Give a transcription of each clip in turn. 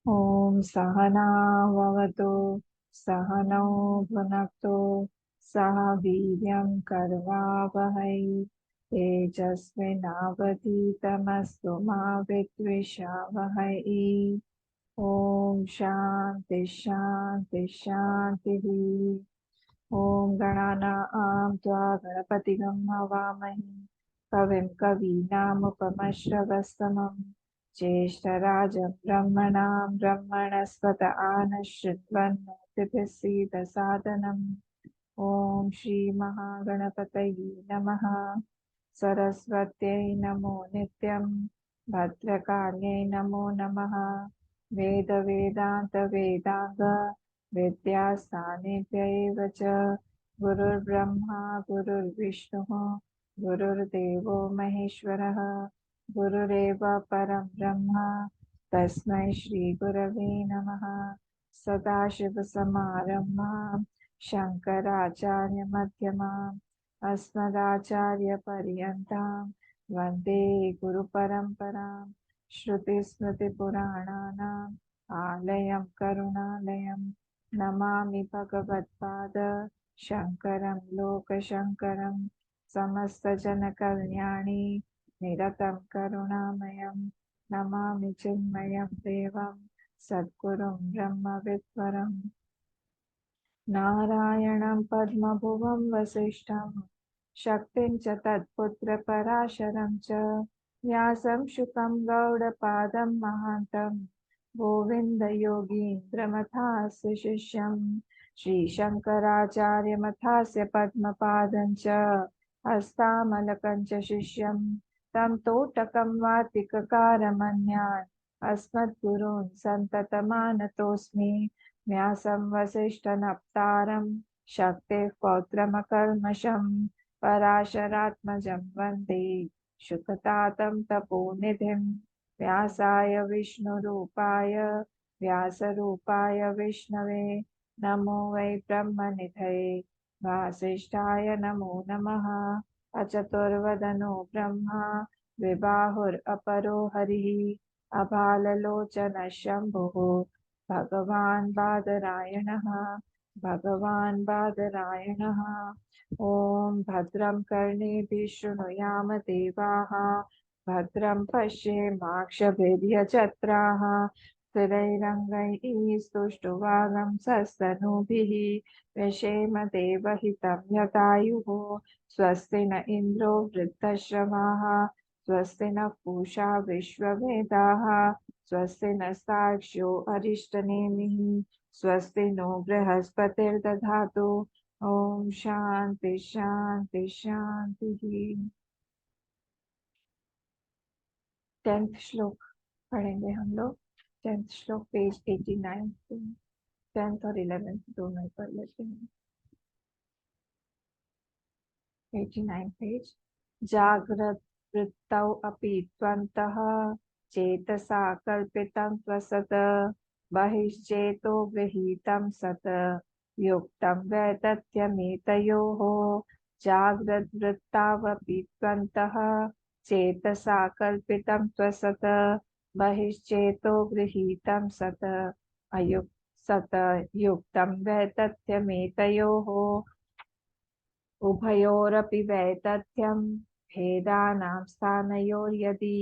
ॐ सहना भवतु सहनौ भुनक्तु सह वीर्यं कर्वावहै तेजस्विनावधीतमस्तु मा विद्विषावहै। ॐ शान्ति शान्ति शान्तिः। ॐ गणानां त्वा गणपतिगं हवामहे कविं कवीनामुपमश्रवस्तमं ज्येष्ठराजं ब्रह्मणां ब्रह्मणस्पत आनश्चिन्वन्नोतिभिः सीदसादनम्। ॐ श्रीमहागणपतये नमः। सरस्वत्यै नमो नित्यं भद्रकाल्यै नमो नमः। वेदान्त विद्यास्थानेभ्य एव च गुरुर्ब्रह्मा गुरुर्विष्णुः गुरुर्देवो महेश्वरः गुरुरेव परं ब्रह्म तस्मै श्रीगुरवे नमः। सदाशिवसमारम्भां शङ्कराचार्यमध्यमाम् अस्मदाचार्यपर्यन्तां वन्दे गुरुपरम्पराम्। श्रुतिस्मृतिपुराणानाम् आलयं करुणालयं नमामि भगवत्पाद शङ्करं लोकशङ्करं समस्तजनकल्याणे निरतं करुणामयं नमामि चिन्मयं देवं सद्गुरुं ब्रह्मविद्वरम्। नारायणं पद्मभुवं वसिष्ठं शक्तिं च तत्पुत्रपराशरं च व्यासं शुकं गौडपादं महान्तं गोविन्दयोगीन्द्रमथास्य शिष्यं श्रीशङ्कराचार्यमथास्य पद्मपादं च हस्तामलकं च शिष्यं तं तोटकं वातिककारमन्यान् अस्मद्गुरून् सन्ततमानतोऽस्मि। व्यासं वसिष्ठनप्तारं शक्तेः पौत्रमकल्मषं पराशरात्मजं वन्दे शुकतातं तपोनिधिं। व्यासाय विष्णुरूपाय व्यासरूपाय विष्णवे नमो वै ब्रह्मनिधये वासिष्ठाय नमो नमः। अचतुर्वदनो ब्रह्मा द्विबाहुरपरो हरिः अभाललोचनः शम्भुः भगवान् बादरायणः। ॐ भद्रं कर्णेभिः शृणुयाम देवाः भद्रं पश्येमाक्षभिर्यजत्राः स्थिरैरङ्गैः स्तुष्टुवागंसस्तनूभिः व्यशेम देवहितं यदायुः। स्वस्ति न इन्द्रो वृद्धश्रवाः स्वस्ति नः पूषा विश्ववेदाः स्वस्ति नस्तार्क्ष्यो अरिष्टनेमिः स्वस्ति नो बृहस्पतिर्दधातु। ओम शांति शांति शांति। 10th श्लोक पढ़ेंगे हम लोग। 10th श्लोक पेज 89 से 10th और 11th दोनों ही पढ़ लेते हैं। 89 पेज। जाग्रत वृत्तौ अपि त्वन्तः चेतसा कल्पितं त्वसत् बहिश्चेतो गृहीतं सत् युक्तं वैतथ्यमेतयोः। जाग्रद्वृत्तावपि त्वन्तः चेतसा कल्पितं त्वसत् बहिश्चेतो गृहीतं सत् युक्तं वैतथ्यमेतयोः। उभयोरपि वैतथ्यं भेदानां स्थानयोर्यदि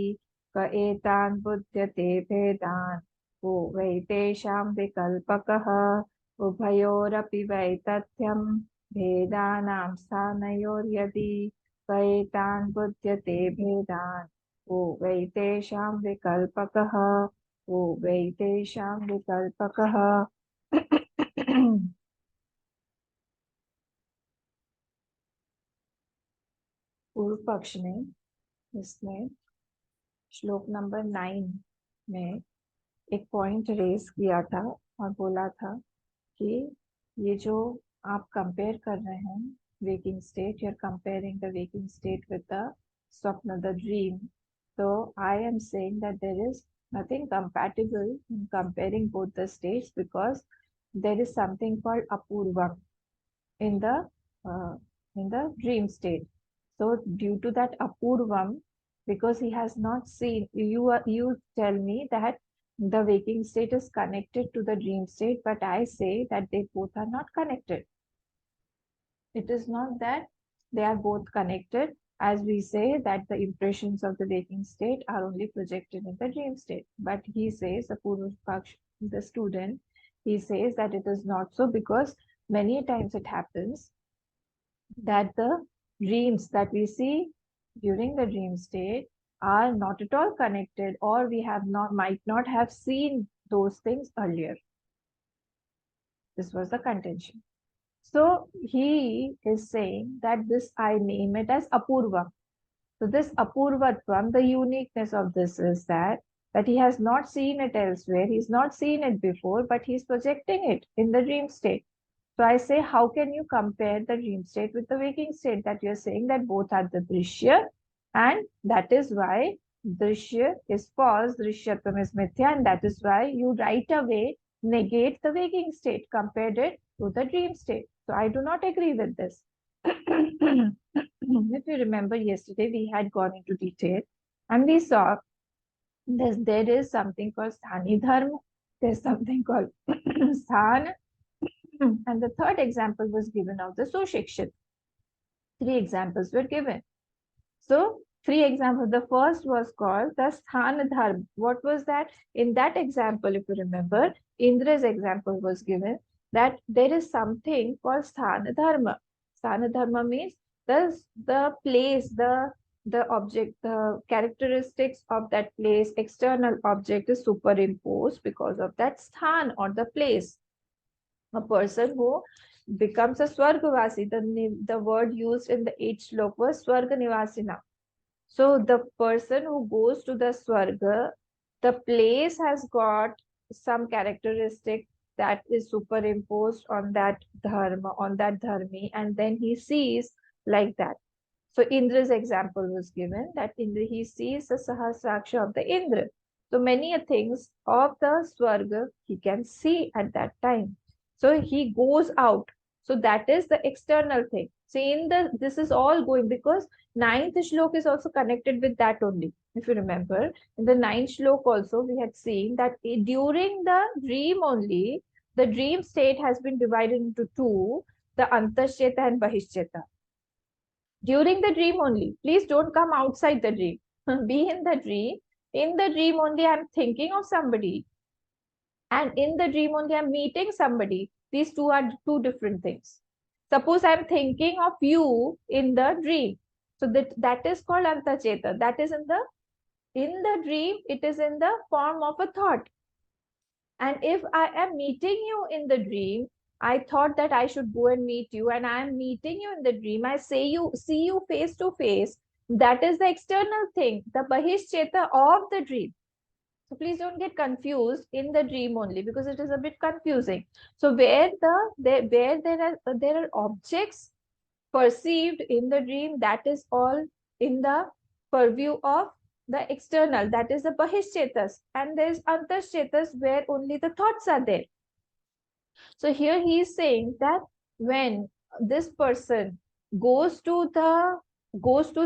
क एतान् बुध्यते भेदान् को वै तेषां विकल्पकः। उभयोरपि वैतथ्यं भेदानां स्थानयोर्यदि क एतान् बुध्यते भेदान् को वै तेषां विकल्पकः। को वै तेषां विकल्पकः। पूर्व पक्ष ने इसमें श्लोक नंबर 9 में एक पॉइंट रेज किया था और बोला था कि ये जो आप कंपेयर कर रहे हैं waking state, you are comparing the waking state with the swapna, the dream. So I am saying that there is nothing compatible in comparing both the states because there is something called apurvam in the dream state. So due to that apurvam, because he has not seen. You tell me that the waking state is connected to the dream state, but I say that they both are not connected. It is not that they are both connected, as we say that the impressions of the waking state are only projected in the dream state. But he says, the student, he says that it is not so, because many times it happens that the dreams that we see during the dream state are not at all connected, or we have not might not have seen those things earlier. This was the contention. So he is saying that this I name it as Apurva. So this Apurvatvam, the uniqueness of this is that he has not seen it elsewhere, he's not seen it before, but he's projecting it in the dream state. So I say, how can you compare the dream state with the waking state? That you're saying that both are the Drishya, and that is why Drishya is false, Drishyatvam is Mithya, and that is why you right away negate the waking state, compared it to the dream state. So I do not agree with this. If you remember, yesterday we had gone into detail and we saw there is something called Sthani Dharma, there's something called Sthan, and the third example was given of the Sushikshat. Three examples were given. So, three examples. The first was called the Sthana Dharma. What was that? In that example, if you remember, Indra's example was given that there is something called Sthana Dharma. Sthana Dharma means the place, the object, the characteristics of that place, external object is superimposed because of that sthan or the place. A person who becomes a Swargavasi, the word used in the 8th slok was Swarga Nivasina. So the person who goes to the Swarga, the place has got some characteristic that is superimposed on that dharma, on that dharmi, and then he sees like that. So Indra's example was given that Indra, he sees the Sahasraksha of the Indra. So many things of the Swarga he can see at that time. So he goes out. So that is the external thing. So this is all going, because ninth shlok is also connected with that only. If you remember, in the ninth shlok also we had seen that during the dream only, the dream state has been divided into two, the Antashcheta and Bahishcheta. During the dream only. Please don't come outside the dream. Be in the dream. In the dream only, I'm thinking of somebody. And in the dream only, I'm meeting somebody. These two are two different things. Suppose I'm thinking of you in the dream. So that is called Antacheta. That is in the dream, it is in the form of a thought. And if I am meeting you in the dream, I thought that I should go and meet you, and I am meeting you in the dream. I see you face to face. That is the external thing, the Bahishcheta of the dream. So please don't get confused in the dream only, because it is a bit confusing. So where there are objects perceived in the dream, that is all in the purview of the external, that is the Bahishchetas, and there is Antashchetas where only the thoughts are there. So here he is saying that when this person goes to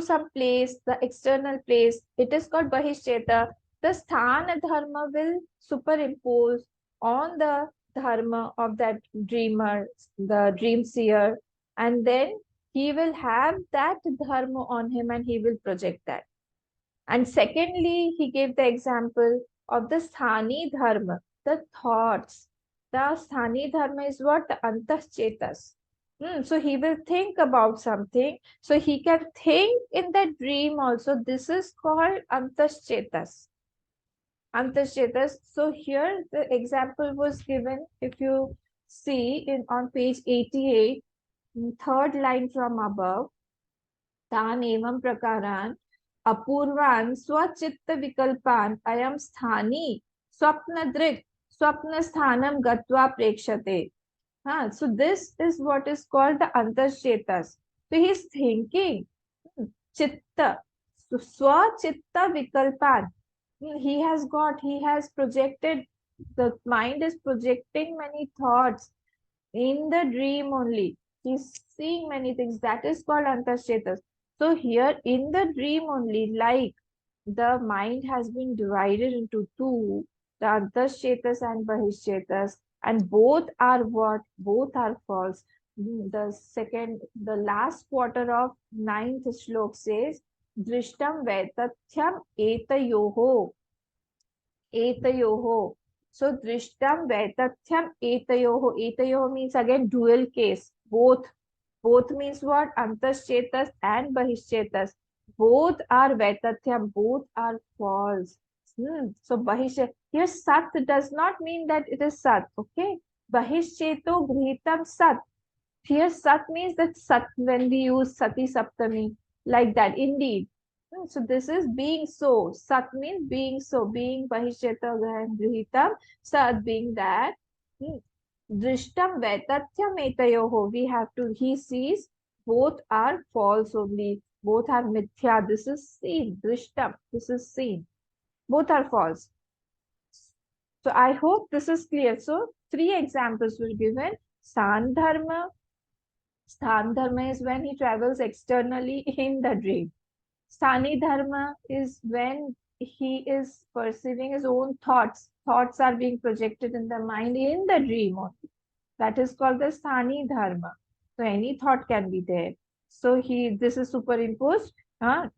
some place, the external place, it is called Bahishcheta. The sthana dharma will superimpose on the dharma of that dreamer, the dream seer, and then he will have that dharma on him and he will project that. And secondly, he gave the example of the sthani dharma, the thoughts. The sthani dharma is what? The antashchetas. So he will think about something. So he can think in that dream also. This is called antashchetas. Antashchetas. So here the example was given. If you see on page 88, third line from above, तान एवं प्रकारान अपूर्वान स्वचित्त विकल्पान अयम स्थानी स्वप्न दृक् स्वप्न स्थानम गत्वा प्रेक्षते. So this is what is called the antashchetas. So he is thinking chitta, swachitta vikalpan. He has projected, the mind is projecting many thoughts in the dream only. He's seeing many things. That is called antashchetas. So here in the dream only, like the mind has been divided into two, the Antashchetas and Bahishchetas, and both are what? Both are false. The last quarter of ninth shlok says, Drishtam Vaitathyam Etayoho. Etayoho. So Drishtam Vaitathyam Etayoho. Etayoho means again dual case. Both means what? Antashchetas and Bahishchetas. Both are Vaitatyam, both are false. So Bahishchet, here Sat does not mean that it is Sat, okay? Bahishcheto Grihitam Sat. Here Sat means that Sat, when we use Sati Saptami, like that, indeed. So this is being so. Sat means being so, being Bahishcheta Grihitam, Sat being that. Hmm. Drishtam Vaitatyam Etayoho. We have to, he sees both are false only. Both are mithya. This is seen. Drishtam. This is seen. Both are false. So I hope this is clear. So three examples were given. Sandharma. Sthandharma is when he travels externally in the dream. Sthani dharma is when he is perceiving his own thoughts. Thoughts are being projected in the mind in the dream only. That is called the sthani dharma. So any thought can be there. So this is superimposed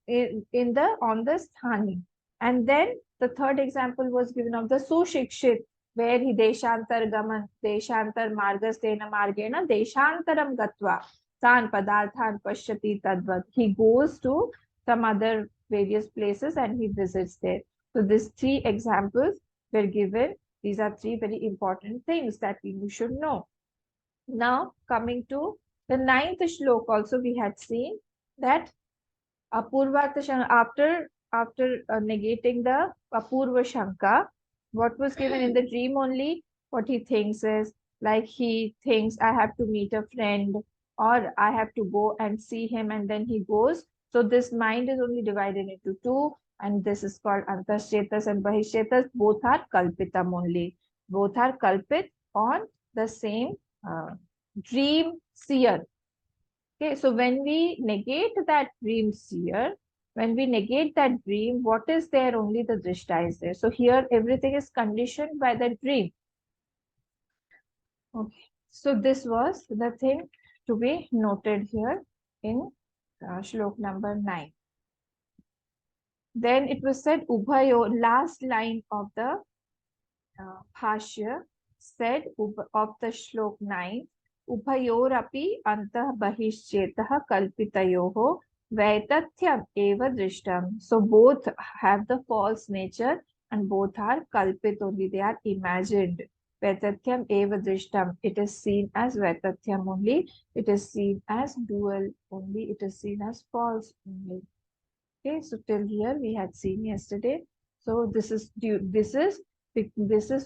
in the on the sthani. And then the third example was given of the sushikshit, where he deshantar gaman, deshantar margastena margena, deshantaram gatva, tan padarthan pashyati tadvat. He goes to some other various places and he visits there. So these three examples were given. These are three very important things that you should know. Now, coming to the ninth shlok, also we had seen that Apurva after negating the Apurva Shanka, what was given in the dream only, what he thinks is like he thinks I have to meet a friend or I have to go and see him and then he goes. So this mind is only divided into two and this is called Antashchetas and Bahishchetas. Both are Kalpitam only. Both are Kalpit on the same dream seer. Okay, so when we negate that dream seer, when we negate that dream, what is there? Only the drishta is there. So here everything is conditioned by the dream. Okay, so this was the thing to be noted here in shlok number 9. Then it was said, Ubhayo, last line of the Bhashya said of the shlok 9, Ubhayorapi antah bahishchetah kalpitayoho Vaitatyam eva drishtam. So both have the false nature and both are kalpit only, they are imagined. Vaitatyam eva drishtam. It is seen as Vaitatyam only, it is seen as dual only, it is seen as false only. Okay, so till here we had seen yesterday. So this is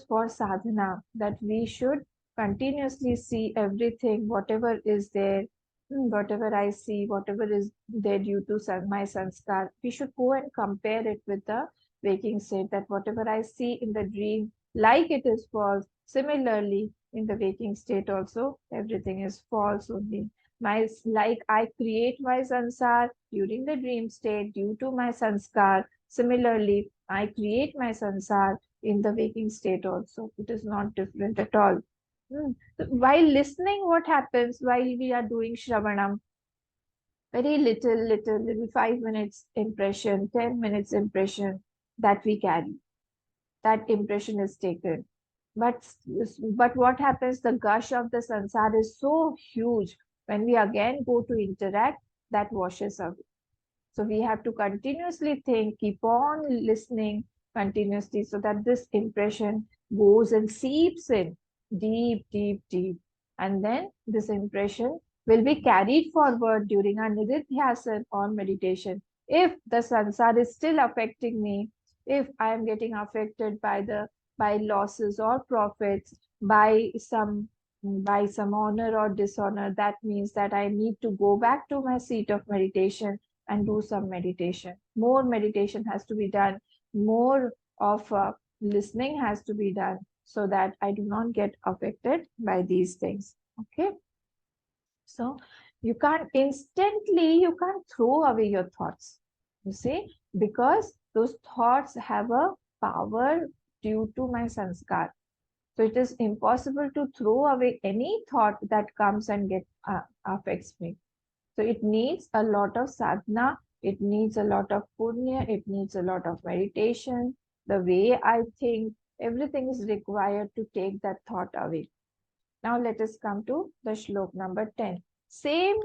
for sadhana, that we should continuously see everything, whatever is there, whatever I see, whatever is there due to my sanskar. We should go and compare it with the waking state, that whatever I see in the dream, like it is false. Similarly, in the waking state also, everything is false only. Like I create my sansar during the dream state due to my sanskar. Similarly, I create my sansar in the waking state also. It is not different at all. So while listening, what happens while we are doing Shravanam? Very little 5 minutes impression, 10 minutes impression that we carry. That impression is taken. But but what happens? The gush of the sansar is so huge. When we again go to interact, that washes away. So we have to continuously think, keep on listening continuously so that this impression goes and seeps in deep. And then this impression will be carried forward during our nididhyasana or meditation. If the sansar is still affecting me, if I am getting affected by losses or profits, by some honor or dishonor, that means that I need to go back to my seat of meditation and do some meditation. More meditation has to be done. More of listening has to be done so that I do not get affected by these things. Okay. So you can't throw away your thoughts. You see, because those thoughts have a power due to my sanskar. So it is impossible to throw away any thought that comes and affects me. So it needs a lot of sadhana, it needs a lot of punya, it needs a lot of meditation. The way I think, everything is required to take that thought away. Now let us come to the shlok number 10. Same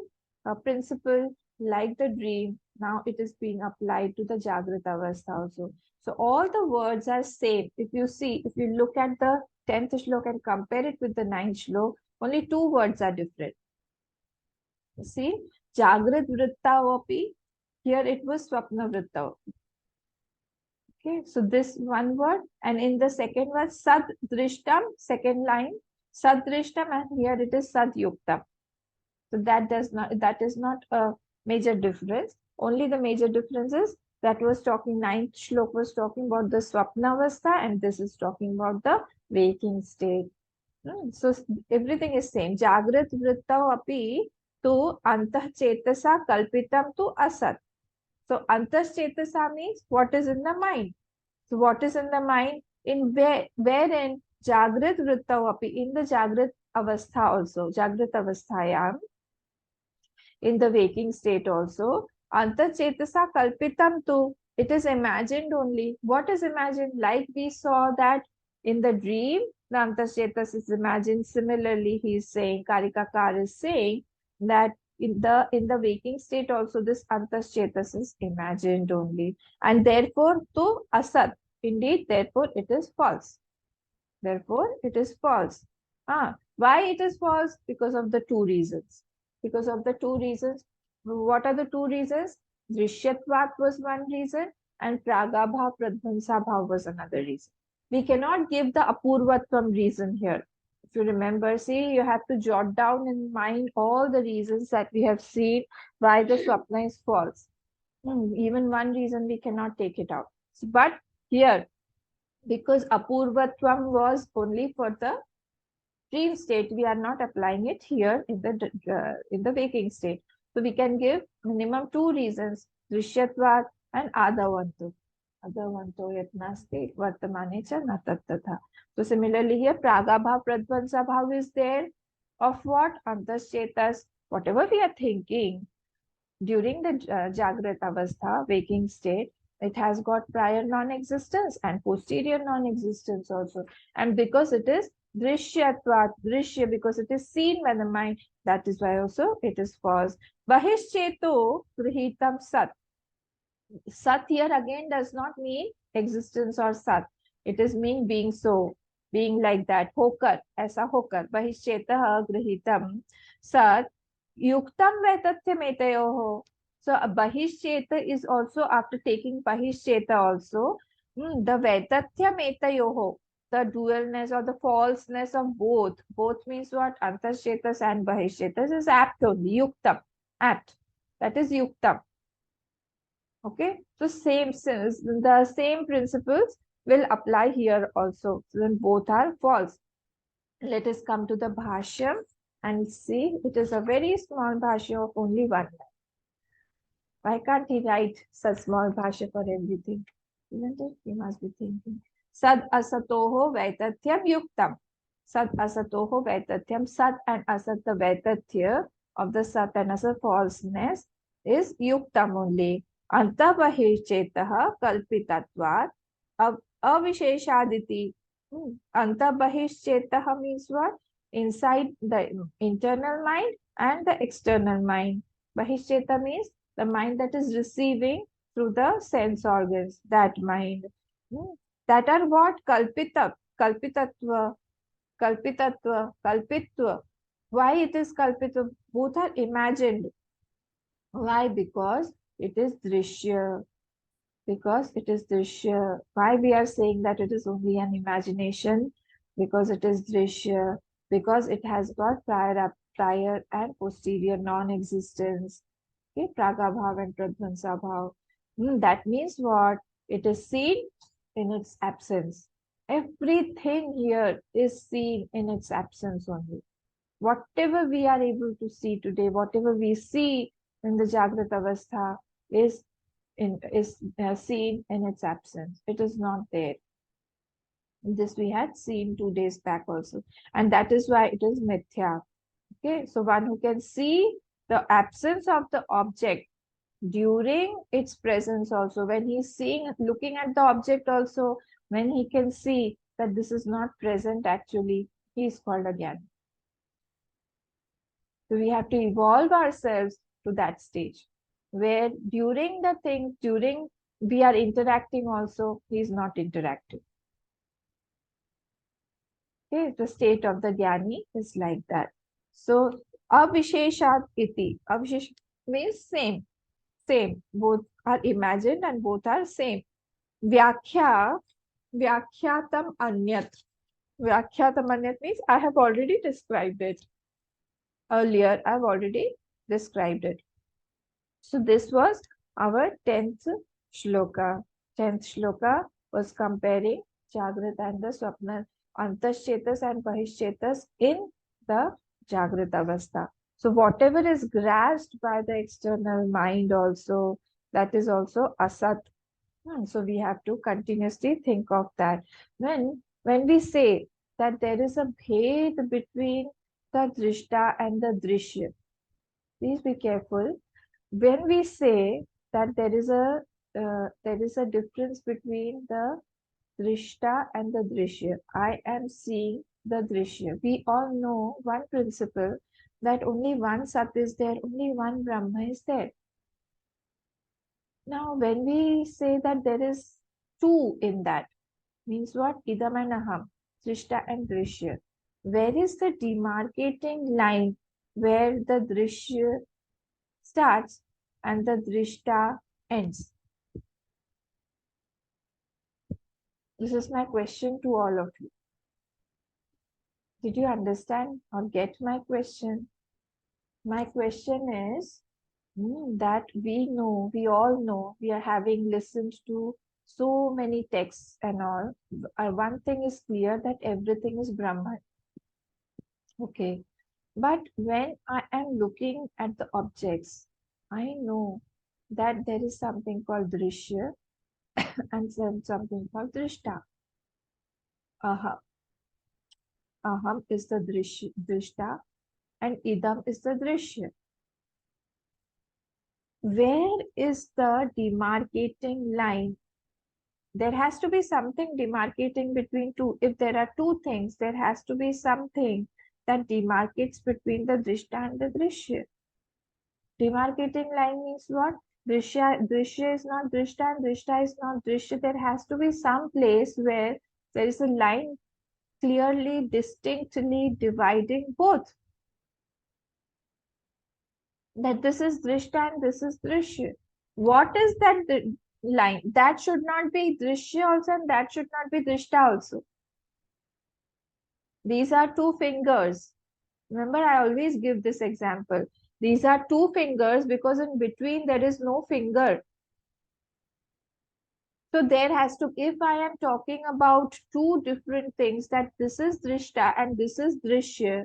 principle like the dream. Now it is being applied to the Jagrata Avastha also. So all the words are same. If you see, if you look at the 10th shlok and compare it with the 9th shlok, only two words are different. See, Jagrat Vritta Vapi, here it was Swapna Vritta. Okay, so this one word, and in the second word, Sad Drishtam, second line, Sad Drishtam, and here it is Sad Yuktam. So that is not a major difference. Only the major difference is that was talking, 9th shlok was talking about the Swapnavastha, and this is talking about the waking state. So everything is same. Jagrat vrittau api to antah chetasa kalpitam to asat. So antah chetasa means what is in the mind. So what is in the mind? In wherein Jagrat vrittau api, in the Jagrat avastha also, Jagrat avasthayam, in the waking state also, antachetasa kalpitam tu, it is imagined only. What is imagined? Like we saw that in the dream, the antachetas is imagined. Similarly, he is saying, Karikakar is saying that in the waking state also this antachetas is imagined only. And therefore, to asat. Indeed, therefore, it is false. Therefore, it is false. Why it is false? Because of the two reasons. Because of the two reasons. What are the two reasons? Drishyatvat was one reason and Pragabhav Pradvansabhav was another reason. We cannot give the Apurvatvam reason here. If you remember, see, you have to jot down in mind all the reasons that we have seen why the Swapna is false. Even one reason we cannot take it out. But here, because Apurvatvam was only for the dream state, we are not applying it here in the waking state. So we can give minimum two reasons, Drishyatvat and Adavantu. Adavanto yatnasti vartamane cha natattatha. So similarly here, Pragabhav Pradvansabhav is there. Of what? Antaschetas, whatever we are thinking during the Jagrat Avastha, waking state, it has got prior non-existence and posterior non-existence also. And because it is Drishyatvat, Drishya, because it is seen by the mind, that is why also it is false. Bahishcheto Grihitam Sat. Sat here again does not mean existence or Sat. It is mean being so, being like that. Hokar, aisa hokar. Bahishchetaha Grihitam Sat. Yuktam Vaitathya Metayoho. So Bahishcheta is also, after taking Bahishcheta also, the Vaitathya Metayoho, the dualness or the falseness of both. Both means what? Antarchetas and Bahishchetas is apt only. Yuktam, apt. That is Yuktam. Okay, so the same principles will apply here also. So then both are false. Let us come to the Bhashyam and see. It is a very small Bhashya of only one line. Why can't he write such small Bhashya for everything? Isn't it? He must be thinking. Sad asatoho Vaitatyam yuktam. Sad asatoho Vaitatyam. Sad and asat, the Vaitathya of the Sat and Asat falseness is yuktam only. Antabahirchetaha kalpitatvat avisheshaditi. Antabahirchetaha means what? Inside the internal mind and the external mind. Bahishcheta means the mind that is receiving through the sense organs, that mind. That are what? Kalpita, kalpitatva, kalpitatva, kalpitva. Why it is kalpitva? Both are imagined. Why? Because it is drishya. Because it is drishya. Why we are saying that it is only an imagination? Because it is drishya. Because it has got prior and posterior non-existence. Okay, Pragabhav and Pradvansabhav. That means what? It is seen in its absence. Everything here is seen in its absence only. Whatever we are able to see today, whatever we see in the Jagrata Avastha is is seen in its absence. It is not there. This we had seen 2 days back also, and that is why it is mithya. Okay, so one who can see the absence of the object during its presence also, when he's seeing, looking at the object also, when he can see that this is not present actually, he is called a jnani. So we have to evolve ourselves to that stage where during the thing, during we are interacting also, he is not interacting. Okay, the state of the jnani is like that. So avisheshat iti. Avishesh means same. Same. Both are imagined and both are same. Vyakhya, Vyakhyatam anyat. Vyakhyatam anyat means I have already described it. Earlier, I've already described it. So this was our 10th shloka. 10th shloka was comparing Jagrat and the Swapna, Antashchetas and Bahishchetas in the Jagrat Avastha. So whatever is grasped by the external mind also, that is also asat. So we have to continuously think of that. When we say that there is a bhed between the drishta and the drishya, please be careful. When we say that there is a difference between the drishta and the drishya, I am seeing the drishya. We all know one principle, that only one sat is there, only one brahma is there. Now, when we say that there is two in that, means what? Idam and aham, drishta and drishya. Where is the demarcating line where the drishya starts and the drishta ends? This is my question to all of you. Did you understand or get my question? My question is that we all know, we are having listened to so many texts and all. One thing is clear, that everything is Brahman. Okay. But when I am looking at the objects, I know that there is something called drishya and something called drishta. Aha. Aham is the drishta and idam is the drishya. Where is the demarcating line? There has to be something demarcating between two. If there are two things, there has to be something that demarcates between the drishta and the drishya. Demarcating line means what? Drishya is not drishta and drishta is not drishya. There has to be some place where there is a line clearly, distinctly dividing both. That this is drishta and this is drishya. What is that line? That should not be drishya also and that should not be drishta also. These are two fingers. Remember, I always give this example. These are two fingers because in between there is no finger. So there has to, if I am talking about two different things, that this is drishta and this is drishya,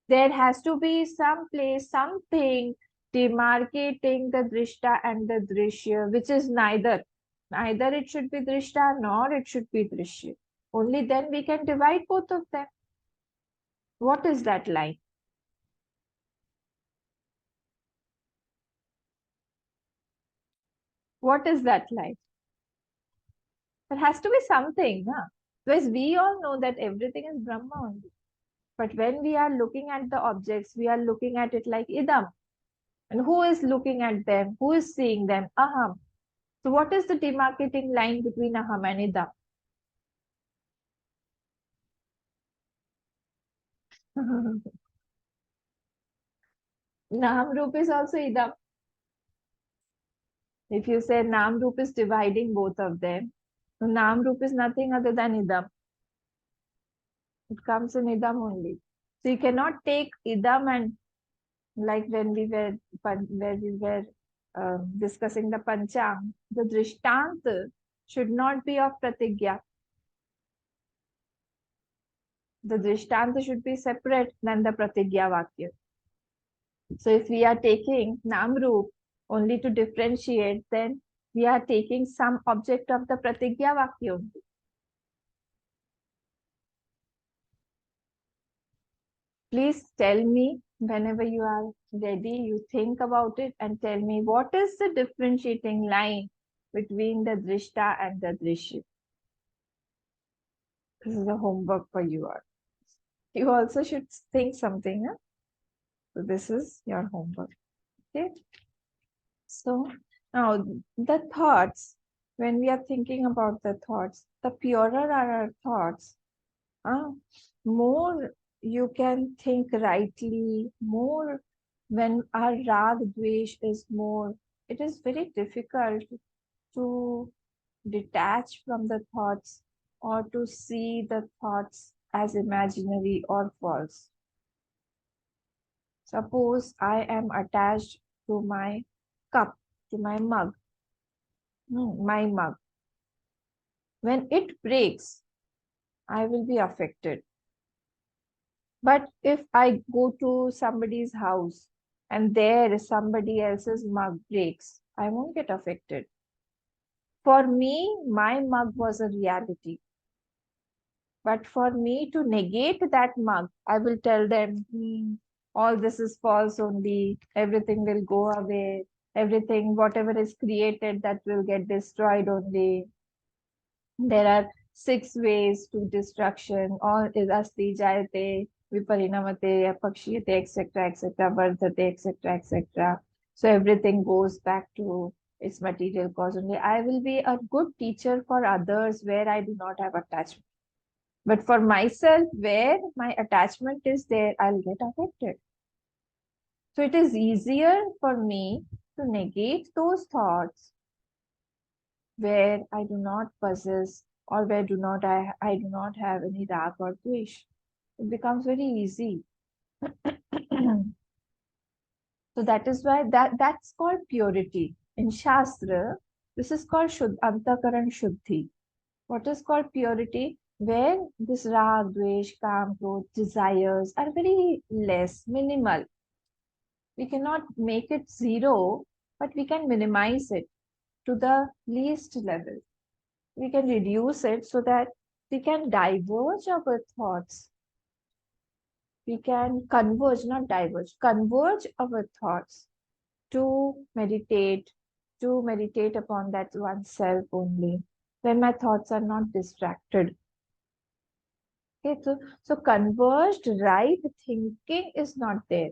there has to be some place, something demarcating the drishta and the drishya, which is neither. Neither it should be drishta nor it should be drishya. Only then we can divide both of them. What is that line? What is that line? There has to be something, huh? Because we all know that everything is Brahma only. But when we are looking at the objects, we are looking at it like idam. And who is looking at them? Who is seeing them? Aham. So what is the demarcating line between aham and idam? Nam Roop is also idam. If you say Nam Roop is dividing both of them, so Nam Roop is nothing other than idam. It comes in idam only. So you cannot take idam and, like when we were discussing the Panchang, the Drishtant should not be of Pratigya. The Drishtanta should be separate than the Pratigya Vakya. So if we are taking Namroop only to differentiate, then We are taking some object of the pratigya vakya only. Please tell me whenever you are ready, you think about it and tell me what is the differentiating line between the drishta and the drishya. This is the homework for you all. You also should think something. Huh? So this is your homework. Okay. So now the thoughts, when we are thinking about the thoughts, the purer are our thoughts, uh, more you can think rightly, more when our rag dvesh is more, it is very difficult to detach from the thoughts or to see the thoughts as imaginary or false. Suppose I am attached to my cup, to my mug, my mug. When it breaks, I will be affected. But if I go to somebody's house and there somebody else's mug breaks, I won't get affected. For me, my mug was a reality. But for me to negate that mug, I will tell them, all this is false only, everything will go away, everything, whatever is created, that will get destroyed only. There are 6 ways to destruction. All is asti, jayate, viparinamate, apakshiyate, etc., etc., vardhate, etc., etc. So everything goes back to its material cause only. I will be a good teacher for others where I do not have attachment. But for myself, where my attachment is there, I'll get affected. So it is easier for me to negate those thoughts where I do not possess or where I do not have any rag or dvesh. It becomes very easy. So that is why that's called purity. In Shastra, this is called Antakaran Shuddhi. What is called purity? Where this rag, dvesh, kam, krodh, desires are very less, minimal. We cannot make it zero, but we can minimize it to the least level. We can reduce it so that we can diverge our thoughts. We can converge, not diverge, converge our thoughts to meditate upon that oneself only, when my thoughts are not distracted. Okay, so converged right thinking is not there.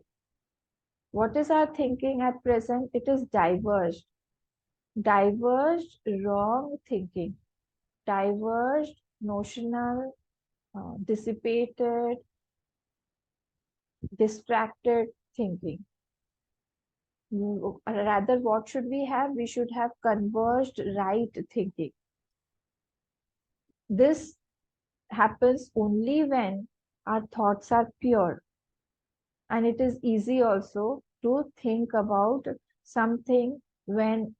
What is our thinking at present? It is diverged. Diverged wrong thinking, diverged notional, dissipated, distracted thinking. Rather, what should we have? We should have converged right thinking. This happens only when our thoughts are pure. And it is easy also to think about something when,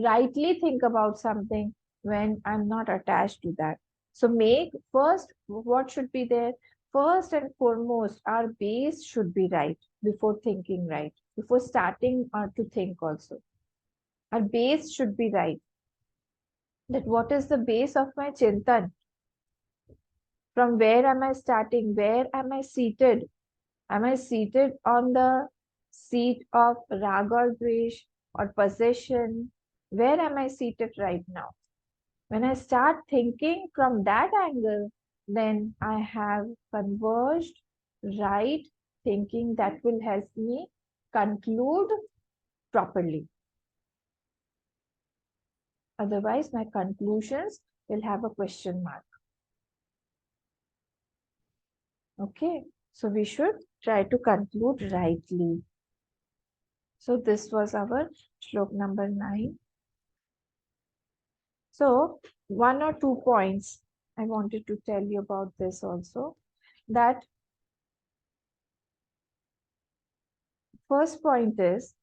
rightly think about something when I'm not attached to that. So make first, what should be there? First and foremost, our base should be right before thinking right, before starting to think also. Our base should be right. That what is the base of my chintan? From where am I starting? Where am I seated? Am I seated on the seat of rag or dvesh or possession? Where am I seated right now? When I start thinking from that angle, then I have converged right thinking that will help me conclude properly. Otherwise, my conclusions will have a question mark. Okay, so we should try to conclude rightly. So this was our shlok number 9. So 1 or 2 points I wanted to tell you about this also. That first point is,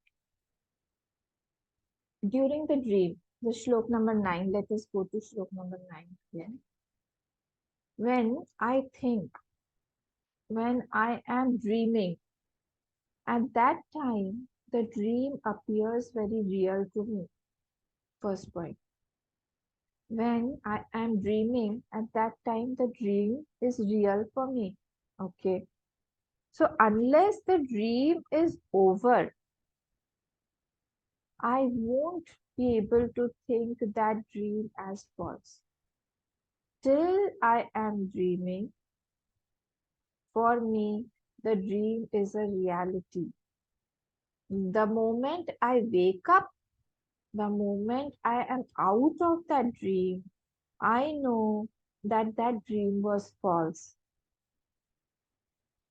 during the dream, the shlok number 9, let us go to shlok number 9 again. When I think, when I am dreaming, at that time, the dream appears very real to me. First point. When I am dreaming, at that time the dream is real for me. Okay. So unless the dream is over, I won't be able to think that dream as false. Till I am dreaming, for me, the dream is a reality. The moment I wake up, the moment I am out of that dream, I know that that dream was false.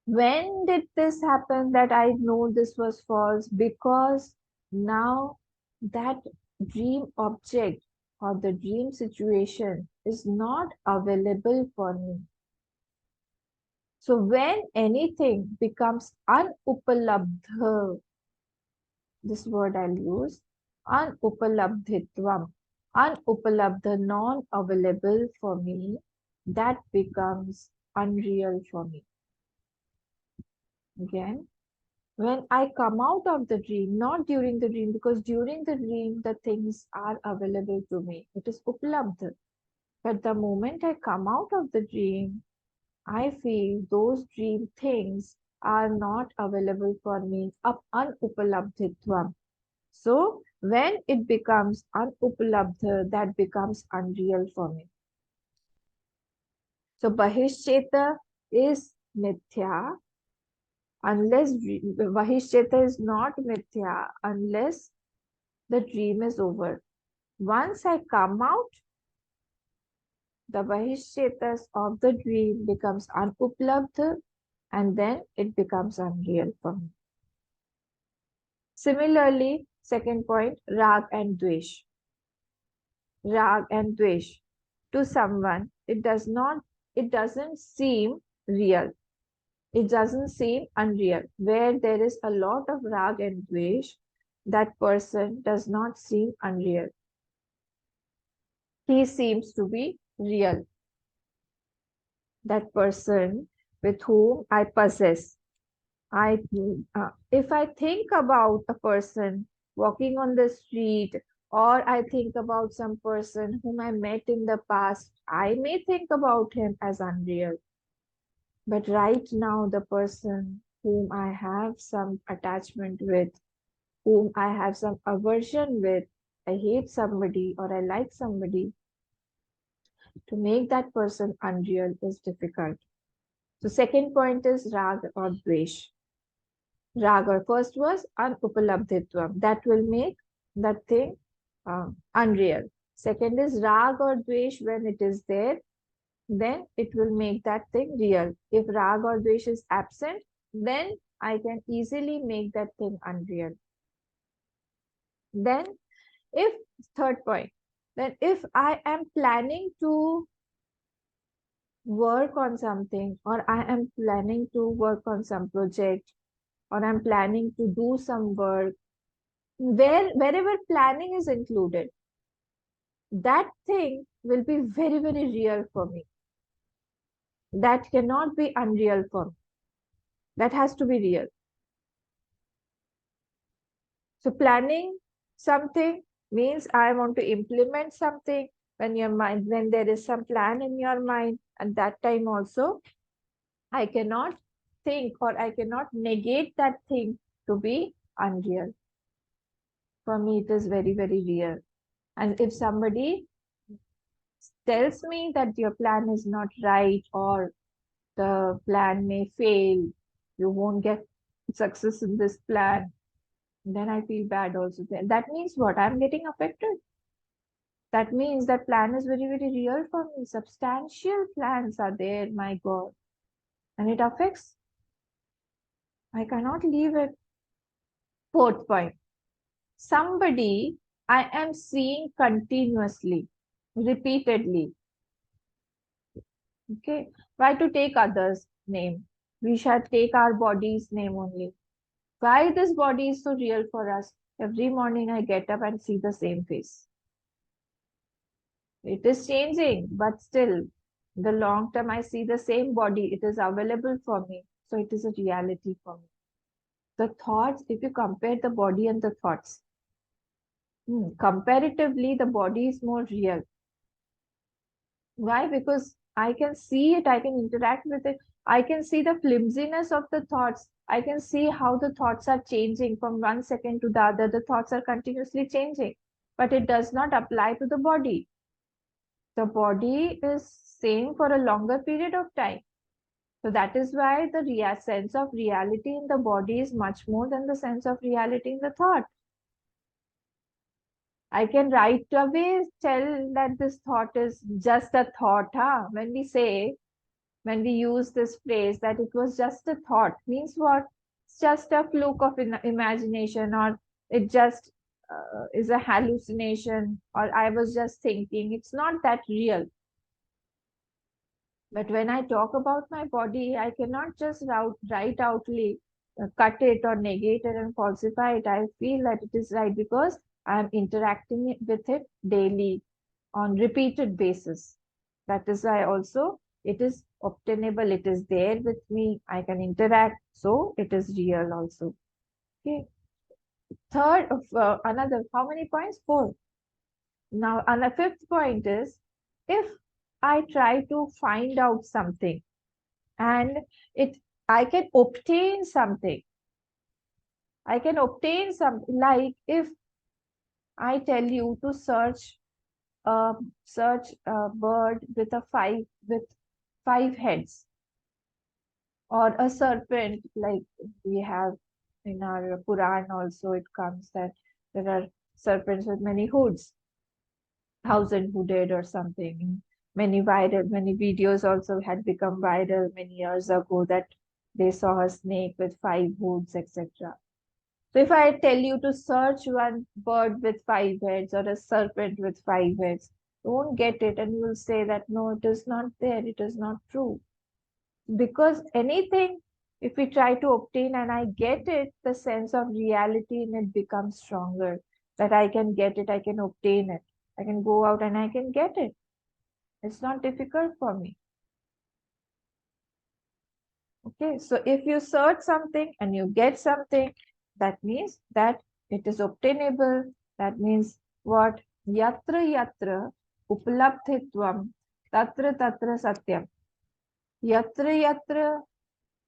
When did this happen that I know this was false? Because now that dream object or the dream situation is not available for me. So when anything becomes unupalabdha, this word I'll use, unupalabdhitvam, unupalabdha, non-available for me, that becomes unreal for me. Again, when I come out of the dream, not during the dream, because during the dream, the things are available to me. It is upalabdha. But the moment I come out of the dream, I feel those dream things are not available for me. Unupalabdhitvam. So when it becomes unupalabdha, that becomes unreal for me. So Bahishcheta is mithya unless Bahishcheta is not mithya unless the dream is over. Once I come out, the Bahishchetas of the dream becomes unupalabdha and then it becomes unreal for me. Similarly, second point, rag and dvesh. Rag and dvesh. To someone, it doesn't seem real. It doesn't seem unreal. Where there is a lot of rag and dvesh, that person does not seem unreal. He seems to be real. That person with whom I possess. If I think about a person walking on the street, or I think about some person whom I met in the past, I may think about him as unreal. But right now, the person whom I have some attachment with, whom I have some aversion with, I hate somebody or I like somebody, to make that person unreal is difficult. So second point is rag or dvesh. Raga. First was unupalabdhitvam. That will make that thing unreal. Second is rag or dvesh. When it is there, then it will make that thing real. If rag or dvesh is absent, then I can easily make that thing unreal. Then, if third point, then if I am planning to work on something, or I am planning to work on some project, or I'm planning to do some work, wherever planning is included, that thing will be very, very real for me. That cannot be unreal for me. That has to be real. So planning something means I want to implement something. When there is some plan in your mind, at that time also, I cannot think or I cannot negate that thing to be unreal. For me, it is very, very real. And if somebody tells me that your plan is not right or the plan may fail, you won't get success in this plan, then I feel bad also. That means what? I'm getting affected. That means that plan is very, very real for me. Substantial plans are there, my God. And it affects. I cannot leave it. Fourth point. Somebody I am seeing continuously, repeatedly. Okay. Why to take others' name? We shall take our body's name only. Why this body is so real for us? Every morning I get up and see the same face. It is changing, but still, the long term I see the same body. It is available for me. So it is a reality for me. The thoughts, if you compare the body and the thoughts, Comparatively, the body is more real. Why? Because I can see it, I can interact with it, I can see the flimsiness of the thoughts, I can see how the thoughts are changing from one second to the other. The thoughts are continuously changing, but it does not apply to the body. The body is same for a longer period of time. So that is why the sense of reality in the body is much more than the sense of reality in the thought. I can right away tell that this thought is just a thought. Huh? When we use this phrase that it was just a thought, means what? It's just a fluke of imagination, or it just is a hallucination, or I was just thinking. It's not that real. But when I talk about my body, I cannot just right outly cut it or negate it and falsify it. I feel that it is right because I am interacting with it daily on repeated basis. That is why also it is obtainable. It is there with me. I can interact. So it is real also. Okay. Third of another, how many points? Four. Now, and the fifth point is if I try to find out something and it I can obtain something. I can obtain something like if I tell you to search a bird with five heads, or a serpent, like we have in our Quran also it comes that there are serpents with many hoods, thousand hooded or something. Many videos also had become viral many years ago that they saw a snake with five hoods, etc. So if I tell you to search one bird with five heads or a serpent with five heads, you won't get it, and you will say that no, it is not there, it is not true. Because anything, if we try to obtain and I get it, the sense of reality in it becomes stronger. That I can get it, I can obtain it. I can go out and I can get it. It's not difficult for me. Okay, so if you search something and you get something, that means that it is obtainable. That means what? Yatra yatra uplabdhitvam tatra tatra satyam. Yatra yatra,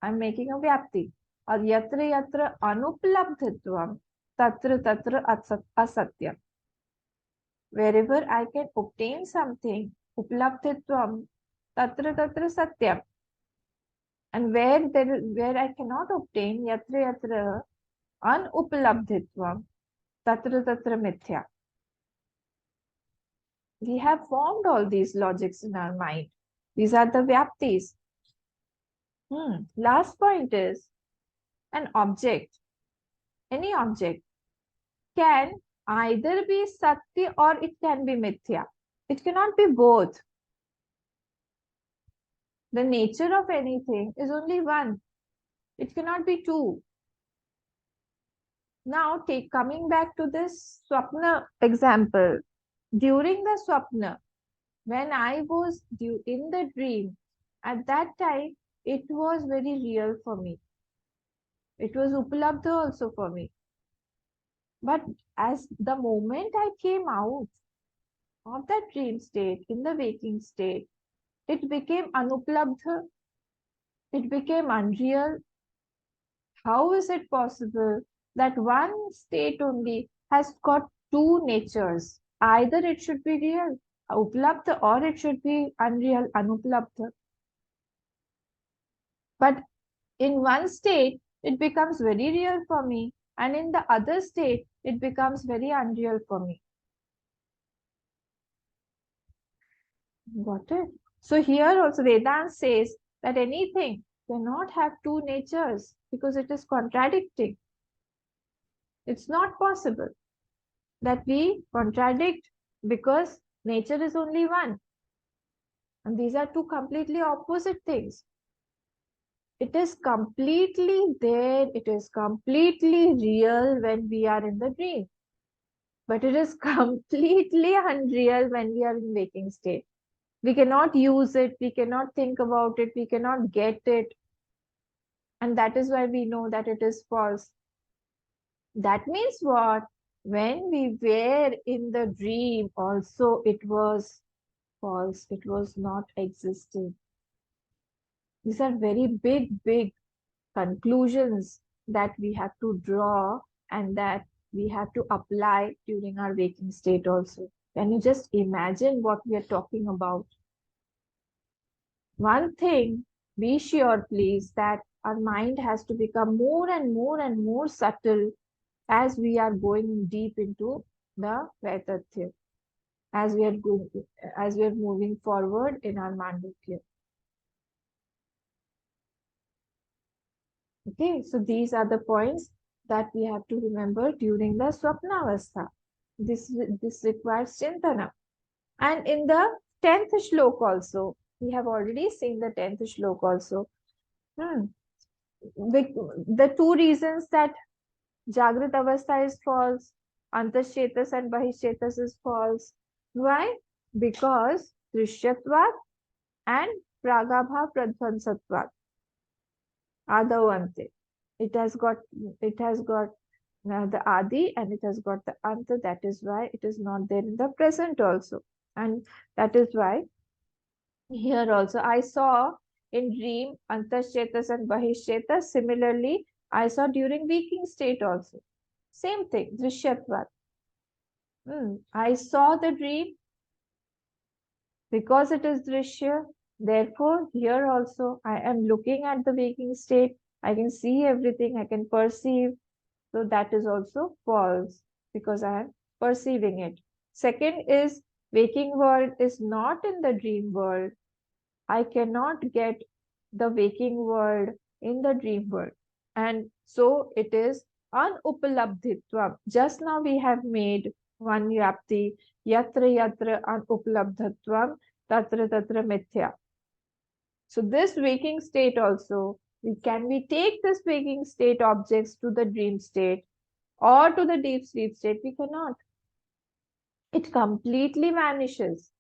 I'm making a vyapti. Or yatra yatra anuplabdhitvam tatra tatra asatyam. Wherever I can obtain something, uplabdhitvam tatra tatra satyam. And where I cannot obtain, yatra yatra anuplabdhitvam tatra tatra mithya. We have formed all these logics in our mind. These are the vyaptis. Last point is an object, any object can either be satya or it can be mithya. It cannot be both. The nature of anything is only one. It cannot be two. Now, coming back to this swapna example. During the swapna, when I was in the dream, at that time, it was very real for me. It was upalabdha also for me. But as the moment I came out of that dream state, in the waking state, it became anuplabdha. It became unreal. How is it possible that one state only has got two natures? Either it should be real, uplabdha, or it should be unreal, anuplabdha. But in one state, it becomes very real for me, and in the other state, it becomes very unreal for me. Got it? So here also Vedanta says that anything cannot have two natures because it is contradicting. It's not possible that we contradict because nature is only one. And these are two completely opposite things. It is completely there, it is completely real when we are in the dream. But it is completely unreal when we are in waking state. We cannot use it, we cannot think about it, we cannot get it. And that is why we know that it is false. That means what? When we were in the dream, also it was false. It was not existing. These are very big conclusions that we have to draw and that we have to apply during our waking state also. Can you just imagine what we are talking about? One thing, be sure please that our mind has to become more and more and more subtle as we are going deep into the Vaitathya, as we are going, as we are moving forward in our Mandukya. Okay, so these are the points that we have to remember during the Swapnavastha. This requires Chintana. And in the 10th shlok also, we have already seen the 10th shlok also. Hmm. The two reasons that Jagrat Avastha is false, Antashetas and Bahishchetas is false. Why? Because Drishyatvat and Pragabha Pradvansatvat are the one thing. It has got the Adi and it has got the Anta. That is why it is not there in the present also. And that is why here also I saw in dream Antashetas and Bahishchetas. Similarly, I saw during waking state also. Same thing, Drishyatvat. I saw the dream because it is Drishya. Therefore, here also I am looking at the waking state. I can see everything, I can perceive. So that is also false because I am perceiving it. Second is waking world is not in the dream world. I cannot get the waking world in the dream world. And so it is anupalabdhitvam. Just now we have made one yapti, yatra yatra anupalabdhitvam, tatra tatra mithya. So this waking state also, can we take this waking state objects to the dream state or to the deep sleep state? We cannot. It completely vanishes.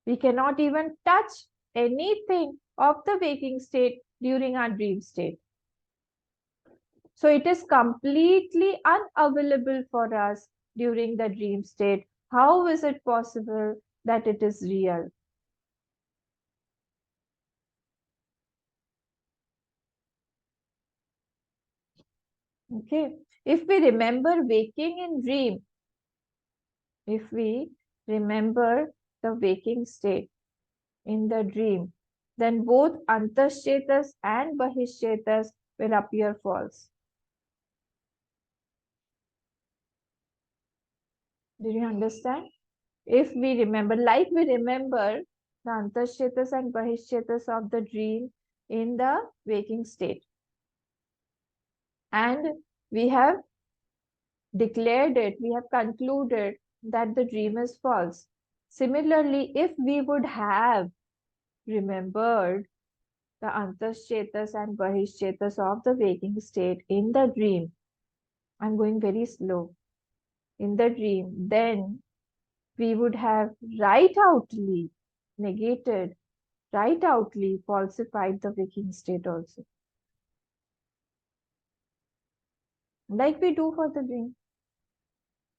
We cannot even touch anything of the waking state during our dream state. So it is completely unavailable for us during the dream state. How is it possible that it is real? Okay. If we remember waking in dream, if we remember the waking state in the dream, then both Antashchetas and Bahishchetas will appear false. Did you understand? If we remember, like we remember the Antashchetas and Bahishchetas of the dream in the waking state, and we have declared it, we have concluded that the dream is false. Similarly, if we would have remembered the Antashchetas and Bahishchetas of the waking state in the dream, I'm going very slow, in the dream, then we would have right outly negated, right outly falsified the waking state also. Like we do for the dream.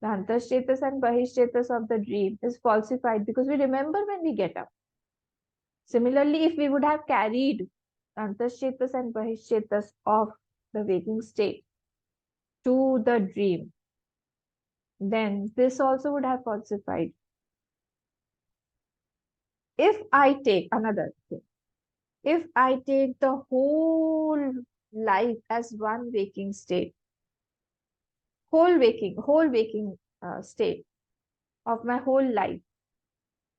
The Antashchetas and Bahishchetas of the dream is falsified because we remember when we get up. Similarly, if we would have carried Antashchetas and Bahishchetas of the waking state to the dream, then this also would have falsified. If I take another thing, if I take the whole life as one waking state, whole waking state of my whole life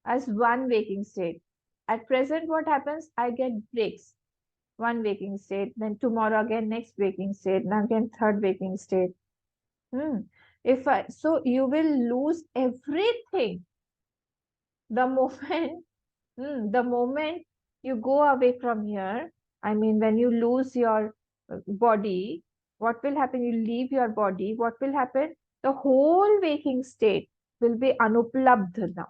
as one waking state. At present, what happens? I get breaks. One waking state, then tomorrow again next waking state, then again third waking state. If I so you will lose everything the moment the moment you go away from here. I mean, when you lose your body, what will happen? You leave your body. What will happen? The whole waking state will be anuplabdha now.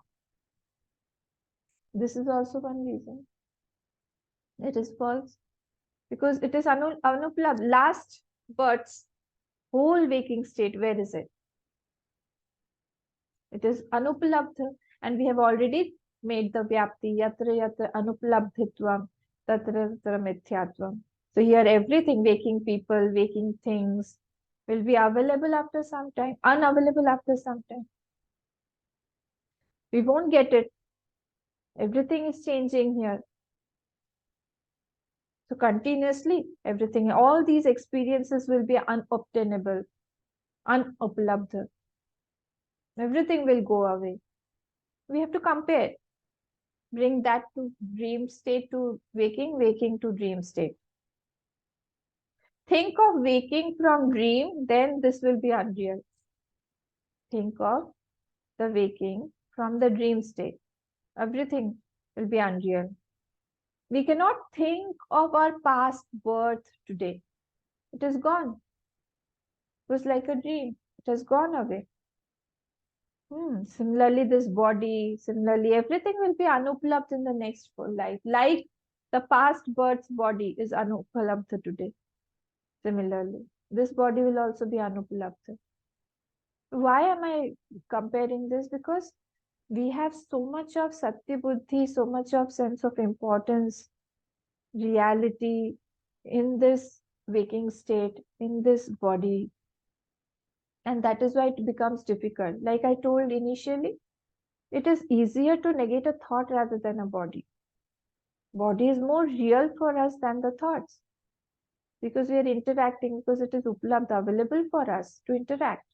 This is also one reason. It is false because it is anuplabdha. Last bird's whole waking state. Where is it? It is anupalabdha, and we have already made the vyapti, yatra yatra anupalabdhitvam, tatra tatra mithyatvam. So here everything, waking people, waking things, will be available after some time, unavailable after some time. We won't get it. Everything is changing here. So continuously, everything, all these experiences will be unobtainable, unupalabdha. Everything will go away. We have to compare. Bring that to dream state to waking, waking to dream state. Think of waking from dream, then this will be unreal. Think of the waking from the dream state. Everything will be unreal. We cannot think of our past birth today. It is gone. It was like a dream. It has gone away. Similarly, this body, similarly, everything will be anupalabdha in the next full life. Like the past birth's body is anupalabdha today. Similarly, this body will also be anupalabdha. Why am I comparing this? Because we have so much of satya buddhi, so much of sense of importance, reality in this waking state, in this body. And that is why it becomes difficult. Like I told initially, it is easier to negate a thought rather than a body. Body is more real for us than the thoughts because we are interacting, because it is upalabdha, available for us to interact.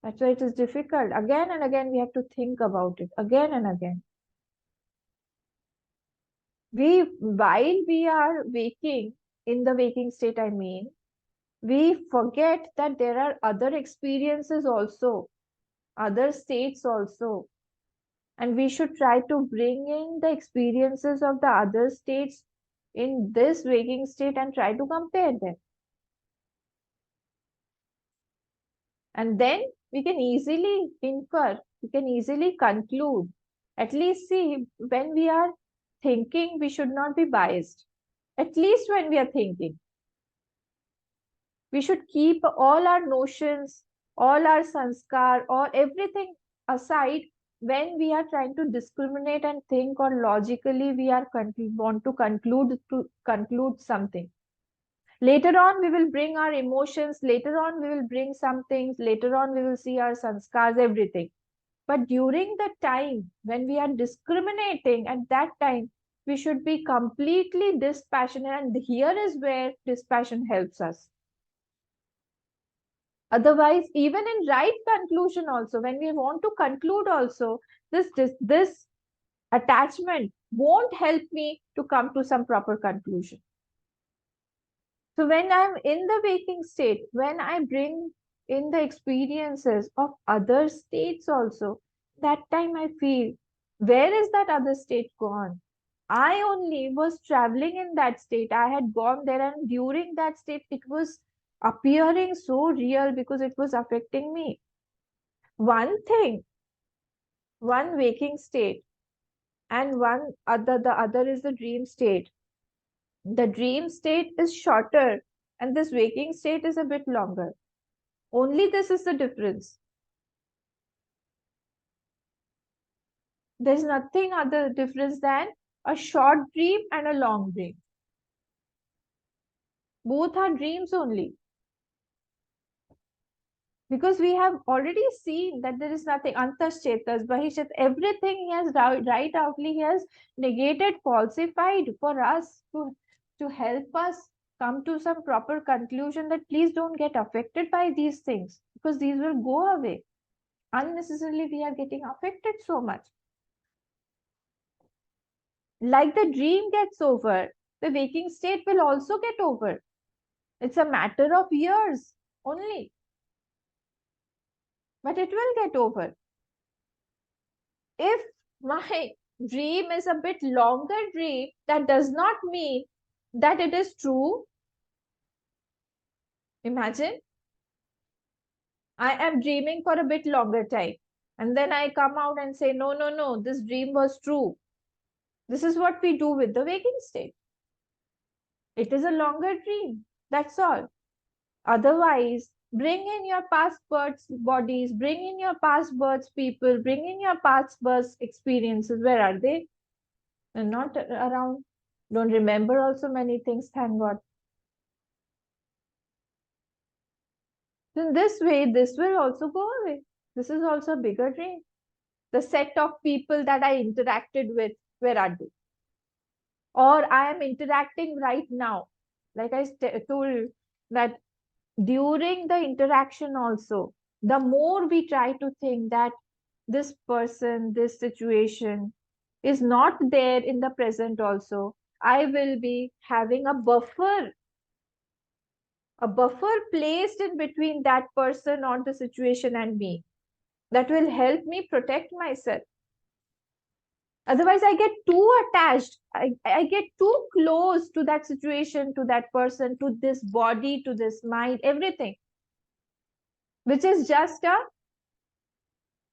That's why it is difficult. Again and again, we have to think about it again and again. While we are waking, in the waking state, I mean, we forget that there are other experiences also, other states also. And we should try to bring in the experiences of the other states in this waking state and try to compare them. And then we can easily infer, we can easily conclude. At least see, when we are thinking, we should not be biased. At least when we are thinking, we should keep all our notions, all our sanskar, or everything aside when we are trying to discriminate and think, or logically we are want to conclude something. Later on, we will bring our emotions. Later on, we will bring some things. Later on, we will see our sanskars, everything. But during the time when we are discriminating, at that time, we should be completely dispassionate. And here is where dispassion helps us. Otherwise, even in right conclusion also, when we want to conclude also, this attachment won't help me to come to some proper conclusion. So when I'm in the waking state, when I bring in the experiences of other states also, that time I feel, where is that other state gone? I only was traveling in that state. I had gone there, and during that state, it was appearing so real because it was affecting me. One thing, one waking state, and the other is the dream state. The dream state is shorter, and this waking state is a bit longer. Only this is the difference. There's nothing other difference than a short dream and a long dream. Both are dreams only. Because we have already seen that there is nothing, antas chetas, bahishit, everything he has right outly, he has negated, falsified for us to help us come to some proper conclusion that please don't get affected by these things because these will go away. Unnecessarily, we are getting affected so much. Like the dream gets over, the waking state will also get over. It's a matter of years only, but it will get over. If my dream is a bit longer dream, that does not mean that it is true. Imagine I am dreaming for a bit longer time, and then I come out and say, no, no, no, this dream was true. This is what we do with the waking state. It is a longer dream. That's all. Otherwise, Bring in your past births bodies, bring in your past births people, bring in your past births experiences. Where are they? They're not around. Don't remember also many things, thank God. In this way, this will also go away. This is also a bigger dream. The set of people that I interacted with, where are they? Or I am interacting right now. Like I told that during the interaction also, the more we try to think that this person, this situation is not there in the present also, I will be having a buffer placed in between that person or the situation and me that will help me protect myself. Otherwise, I get too attached. I get too close to that situation, to that person, to this body, to this mind, everything, which is just a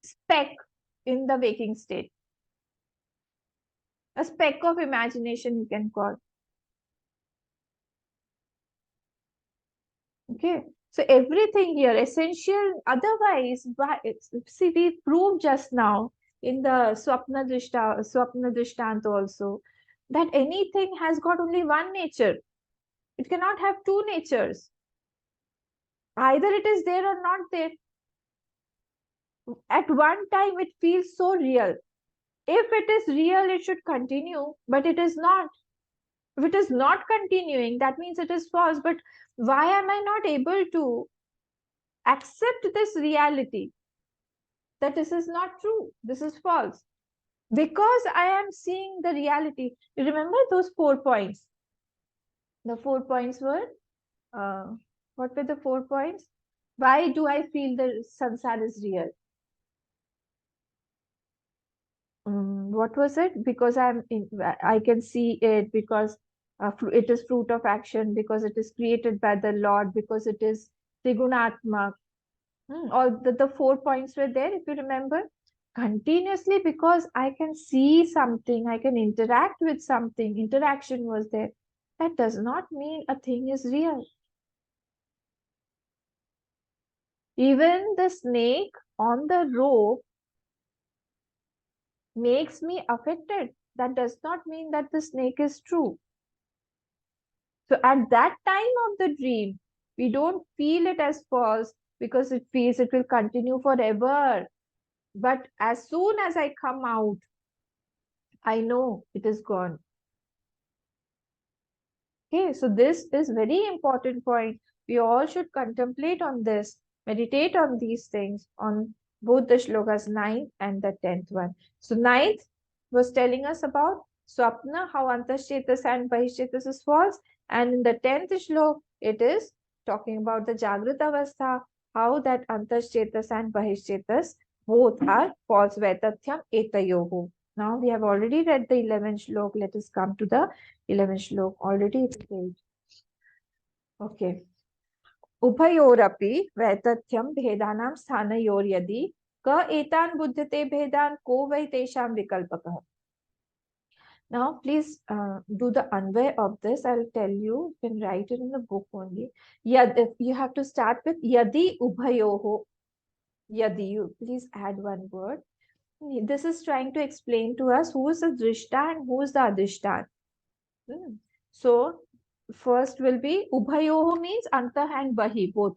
speck in the waking state, a speck of imagination, you can call. Okay. So everything here, essential, otherwise, see, we proved just now in the Swapna Drishtanta also that anything has got only one nature. It cannot have two natures. Either it is there or not there. At one time, it feels so real. If it is real, it should continue, but it is not. If it is not continuing, that means it is false. But why am I not able to accept this reality that this is not true? This is false. Because I am seeing the reality. You remember those 4 points? The 4 points were, uh, what were the 4 points? Why do I feel the sansar is real? What was it? Because I can see it, because it is fruit of action, because it is created by the Lord, because it is Trigunatmak. All the 4 points were there, if you remember. Continuously, because I can see something, I can interact with something, interaction was there. That does not mean a thing is real. Even the snake on the rope makes me affected. That does not mean that the snake is true. So at that time of the dream, we don't feel it as false because it feels it will continue forever. But as soon as I come out, I know it is gone. Okay, so this is very important point. We all should contemplate on this, meditate on these things, on both the shlokas 9th and the 10th one. So 9th was telling us about Swapna, how Antashchetas and Bahishchetas is false. And in the 10th shlok, it is talking about the Jagrata Avastha, how that Antashchetas and Bahishchetas both are false. Vaitathyam etayoho. Now we have already read the 11th shlok. Let us come to the 11th shlok. Already it is. Okay. उभयोरपि वैतथ्यं भेदानां स्थानयोर्यदि क एतान् बुध्यते भेदान् को वै तेषां विकल्पकः. Now, please do the Anvay of this. I'll tell you. You can write it in the book only. You have to start with yadi ubhayoho. Yadi. You please add one word. This is trying to explain to us who is the drishta and who is the adhishtan. So, first will be ubhayoho means anta and bahi, both.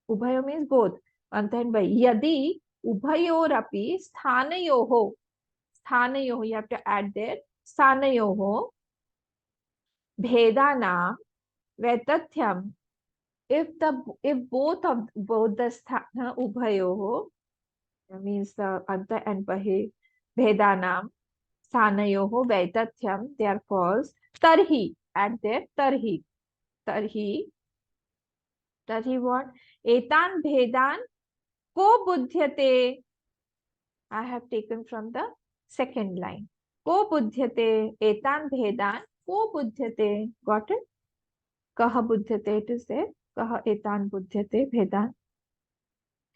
Ubhayo means both. Anta and bahi. Yadi ubhayorapi sthanayoho. Sthanayoho, you have to add there. Sthanayoho. Bhedana. Vaitathyam. If both the sthana ubhayoho means the anta and bahi. Bhedanam. Sthanayoho Vaitatyam, they are false. Tarhi, add there, Tarhi. Tarhi what? Etan Bhedan Ko Buddhyate. I have taken from the second line. Ko Buddhyate, Etan Bhedan Ko Buddhyate. Got it? Kaha Buddhyate, it is there. Kaha Etan Buddhyate Bhedan.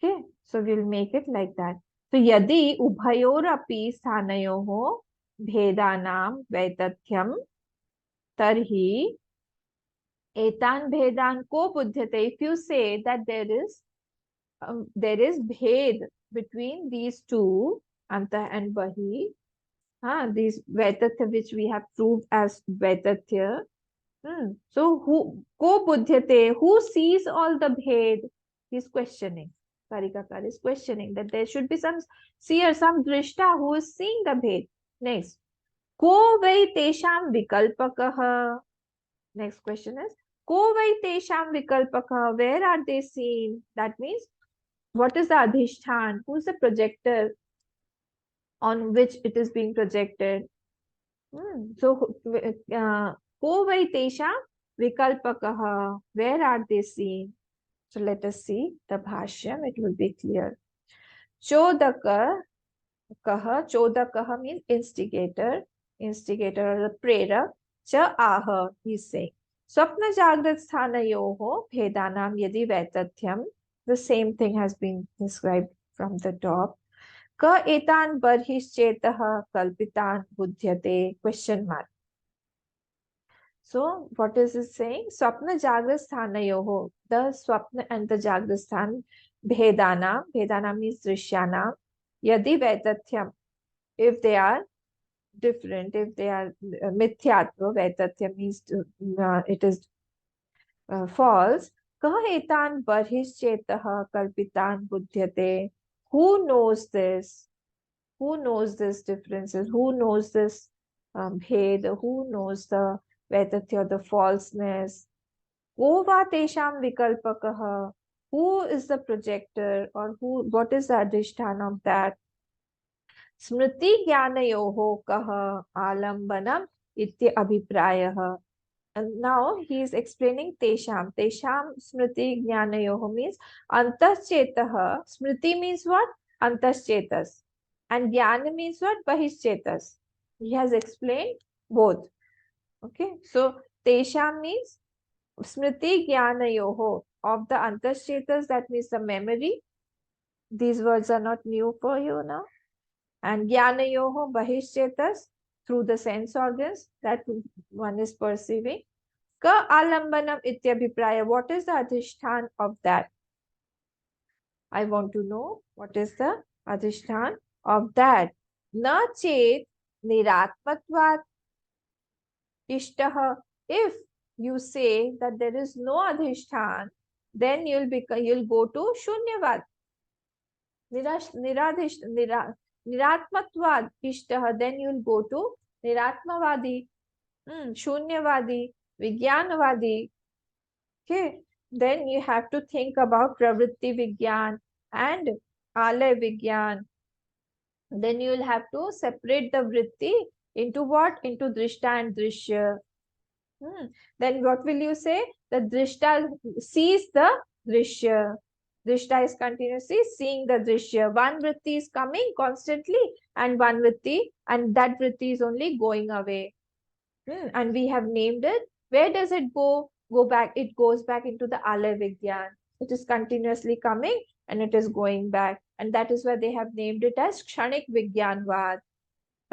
Okay, so we'll make it like that. So Yadi Ubhayorapi Sthanayoho Bhedanam Vaitatyam Tarhi Etan bhedan ko buddhyate. If you say that there is bhed between these two, anta and bahi, these Vaitathya which we have proved as Vaitathya. So who ko buddhyate, who sees all the bhed? He's questioning. Karikakar is questioning that there should be some seer, some drishta who is seeing the bhed. Next. Ko vai tesham vikalpakah. Next question is Ko vai tesham vikalpakah. Where are they seen? That means what is the adhishthan? Who is the projector on which it is being projected? So, ko vai tesham vikalpakah. Where are they seen? So let us see the bhashyam. It will be clear. Chodaka kaha. Chodakaha means instigator. Instigator or the prerak. Cha aha. He's saying. Swapna jagrat sthanayoho bhedanam yadi vaitatyam. The same thing has been described from the top. Ka etan barhischetah kalpitan buddhyate? Question mark. So, what is it saying? Swapna Jagrat Sthanayoho. The Swapna and the Jagrat Sthan Bhedana. Bhedana means Drishyana. Yadi Vaitathyam. If they are different, if they are Mithyatva, Vaitathya means it is false. Kah etan barhischetah kalpitan buddhyate. Who knows this? Who knows this differences? Who knows this bhed? Who knows the Vaitathya, the falseness? Ko va tesham vikalpakah? Who is the projector or who? What is the adhishthan of that? Smriti jnanayoho kah alambanam itya abhiprayah. And now he is explaining tesham. Tesham smriti jnanayoho means antaschetah. Smriti means what? Antaschetas. And jnana means what? Bahishchetas. He has explained both. Okay. So tesham means smriti jnanayoho. Of the antaschetas, that means the memory. These words are not new for you now. And jnanayoho bahishchetas, through the sense organs that one is perceiving. Ka alambanam ityabhipraya. What is the adhishthan of that? I want to know what is the adhishthan of that. Na chet niratmatvat ishtah. If you say that there is no adhishthan, then you'll go to shunyavad. Niratmatvad ishtah. Then you'll go to niratmavadi, shunyavadi, vigyanavadi. Okay, then you have to think about pravritti vigyan and alay vigyan. Then you will have to separate the vritti into what? Into drishta and drishya. Then what will you say? The drishta sees the drishya. Drishta is continuously seeing the drishya. One vritti is coming constantly and one vritti, and that vritti is only going away. And we have named it. Where does it go? Go back. It goes back into the alay vigyan. It is continuously coming and it is going back. And that is why they have named it as kshanik vigyanvad,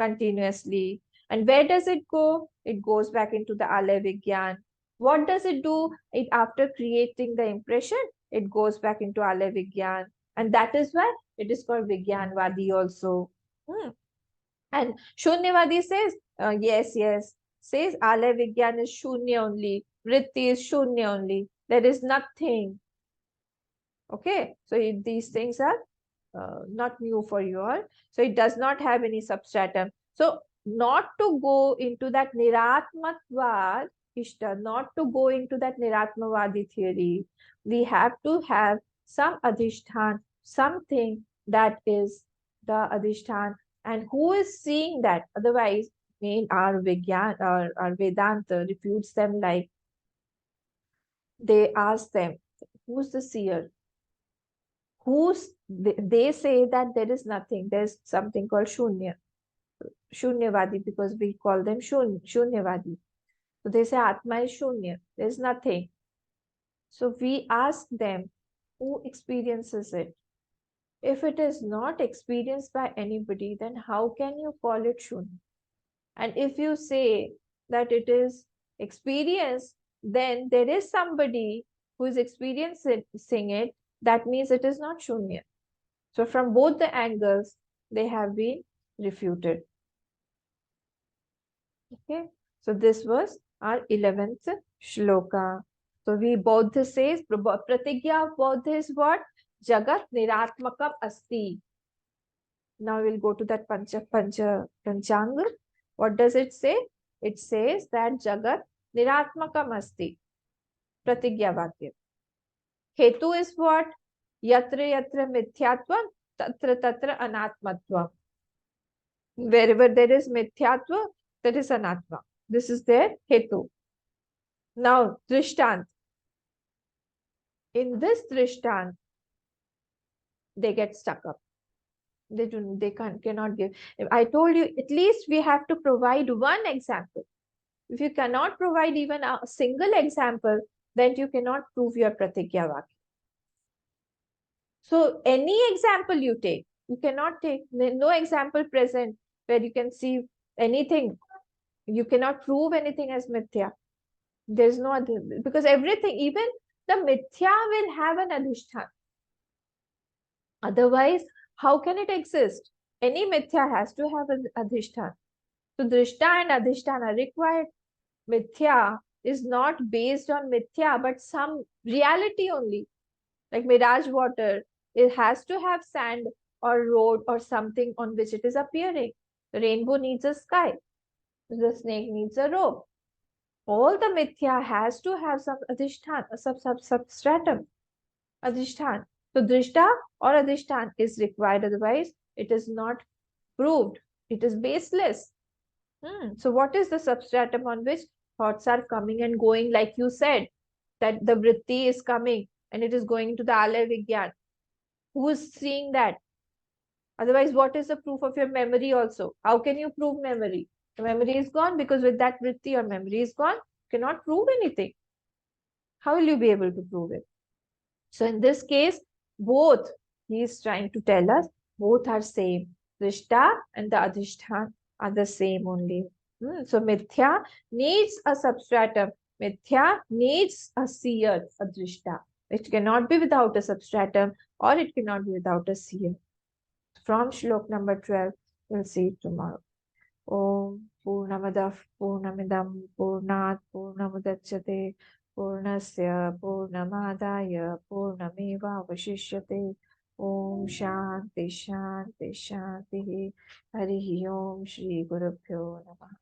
continuously. And where does it go? It goes back into the alay vigyan. What does it do? It, after creating the impression, it goes back into alay vigyan. And that is why it is called vigyanvadi also. And Shunyavadi says, yes, says Alay Vigyan is Shunya only, Vritti is Shunya only. There is nothing. Okay, so these things are not new for you all. So it does not have any substratum. So not to go into that Niratmatvad Ishta, not to go into that Niratmavadi theory, we have to have some Adhishthan, something that is the Adhishthan. And who is seeing that? Otherwise, our Vigyan or our Vedanta refutes them like they ask them, who's the seer? They say that there is nothing. There's something called Shunya. Shunyavadi, because we call them Shunyavadi. So they say Atma is Shunya. There's nothing. So we ask them, who experiences it? If it is not experienced by anybody, then how can you call it Shunya? And if you say that it is experienced then there is somebody who is experiencing it. That means it is not shunya. So from both the angles, they have been refuted. Okay, so this was our 11th shloka. So we Bodh says, Pratigya of Bodh is what? Jagat Niratmakam Asti. Now we'll go to that Panchanga. What does it say? It says that Jagat Niratmakam Asti. Pratigya Vakya. Hetu is what? Yatra Yatra Mithyatvam, Tatra Tatra Anatmatvam. Wherever there is Mithyatva, that is Anatma. This is their Hetu. Now, Drishtant. In this Drishtant, they get stuck up. Cannot give. If I told you, at least we have to provide one example. If you cannot provide even a single example, then you cannot prove your Pratigya Vakya. So any example you take, you cannot take, no example present where you can see anything. You cannot prove anything as mithya. There's no other, because everything, even the mithya will have an adhishthan. Otherwise, how can it exist? Any mithya has to have an adhishthan. So drishta and adhishthan are required. Mithya is not based on mithya, but some reality only. Like mirage water, it has to have sand or road or something on which it is appearing. The rainbow needs a sky. The snake needs a rope. All the mithya has to have some adhishthan, substratum, adhishthan. So drishta or adhishthan is required, otherwise it is not proved. It is baseless. So what is the substratum on which thoughts are coming and going, like you said, that the vritti is coming and it is going to the alay vigyan? Who is seeing that? Otherwise, what is the proof of your memory also? How can you prove memory? The memory is gone, because with that vritti, your memory is gone. You cannot prove anything. How will you be able to prove it? So in this case, both, he is trying to tell us, both are same. Rishta and the adhishthan are the same only. So mithya needs a substratum. Mithya needs a seer, a drishta. It cannot be without a substratum, or it cannot be without a seer. From shlok number 12, we'll see it tomorrow. Om Purnamadah Purnamidam Purnat Purnamudachyate Purnasya Purnamadaya Purnameva Vashishyate. Om Shanti Shanti Shanti. Hari Om Shri Gurubhyo Namah.